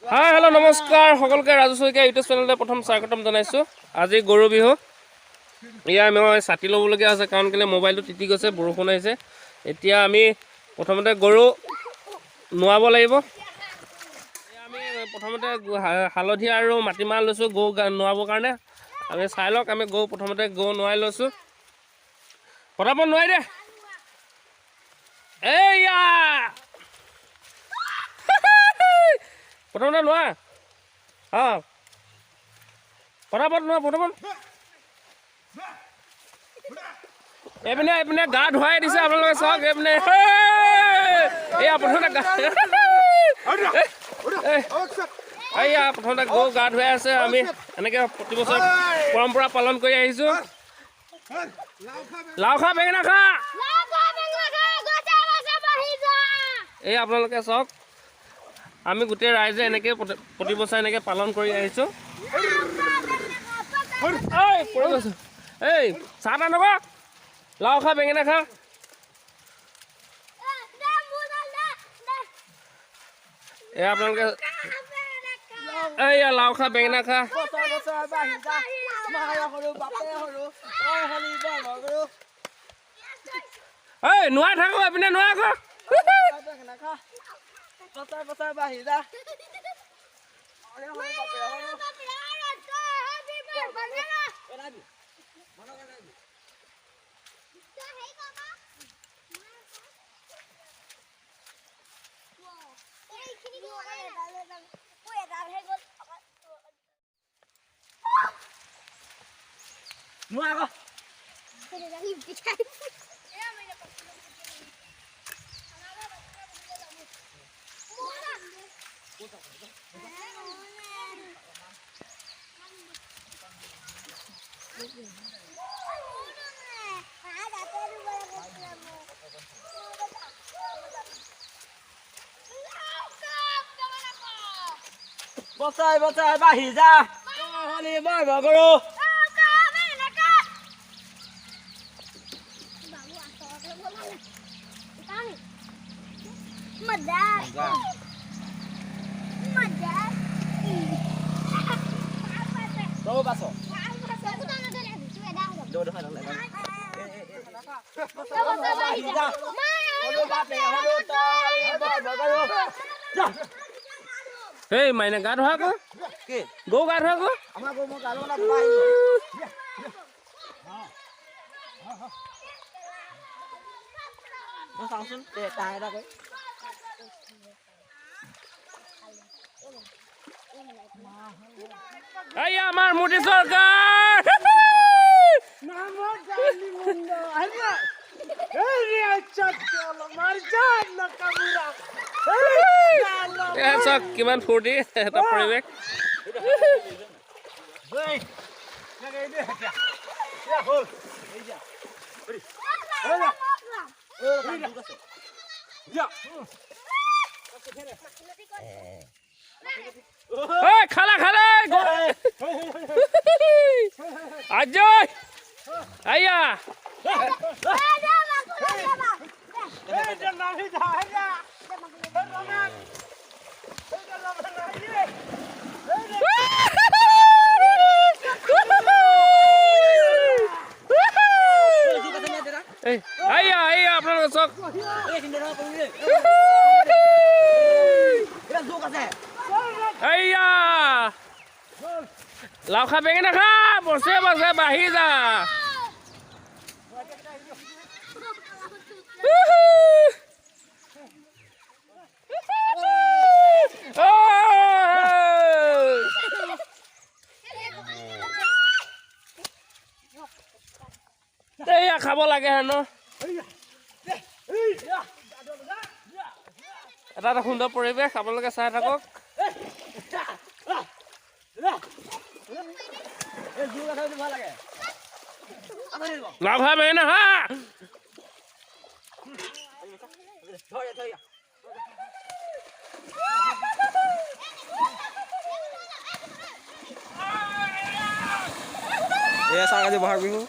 Hi hello' নমস্কাৰ সকলোকে Raju Saikia YouTube চেনেলতে প্ৰথম স্বাগতম জনাইছোঁ। আজি গৰু বিহু। এয়া মই ছাতি ল'বলগীয়া আছে কাৰণ কেলৈ মোবাইলটো তিতি গৈছে, বৰষুণ আহিছে। এতিয়া আমি প্ৰথমতে গৰু নোৱাব লাগিব। আমি প্ৰথমতে হালধি আৰু মাটিমাহ লৈছোঁ গৰু নোৱাবৰ কাৰণে। আমি চাই লওক, আমি প্ৰথমতে গৰু নোৱাই লৈছোঁ। পটাপট নোৱাই দে। এইয়া প্ৰথমতে নোৱা। অঁ পটাপট নোৱা, পটাপট। এইপিনে গা ধুৱাই দিছে আপোনালোকে চাওক। এইপিনে এইয়া প্ৰথমতে এইয়া প্ৰথমতে গৰু গা ধুৱাই আছে। আমি এনেকৈ প্ৰতি বছৰ পৰম্পৰা পালন কৰি আহিছোঁ। লাও খা বেঙেনা খা। এই আপোনালোকে চাওক, আমি গোটেই ৰাইজে এনেকৈ প্ৰতি বছৰ এনেকৈ পালন কৰি আহিছোঁ। এই চাহ তাহ নক, লাও খা বেঙেনা খা। এই আপোনালোকে এইয়া লাও খা বেঙেনা খা। এই নোৱাই থাকো, এইপিনে নোৱাই আকৌ। বচাই বচাই বাঢ়ি যা, হলি মই ভগৰু। এই মাইনা গা ধোৱা আকৌ, গৰু গা ধোৱা আকৌ। চাওঁচোন তাই এটা কৈ এইয়া আমাৰ মোদী চৰকাৰ। চাওক কিমান ফূৰ্তি এটা পৰিৱেশ। খালা খালা আজয় আইয়া আইয়া আইয়া আপোনালোকে চাওক। এইয়া লাও খা বেঙেনা খা, বছে বছে বাঢ়ি যা। এইয়া খাব লাগে হেন এটা সুন্দৰ পৰিৱেশ, আপোনালোকে চাই থাকক। লাও খা বেঙেনা খা। এয়া চাওক আজি বহাগ বিহু।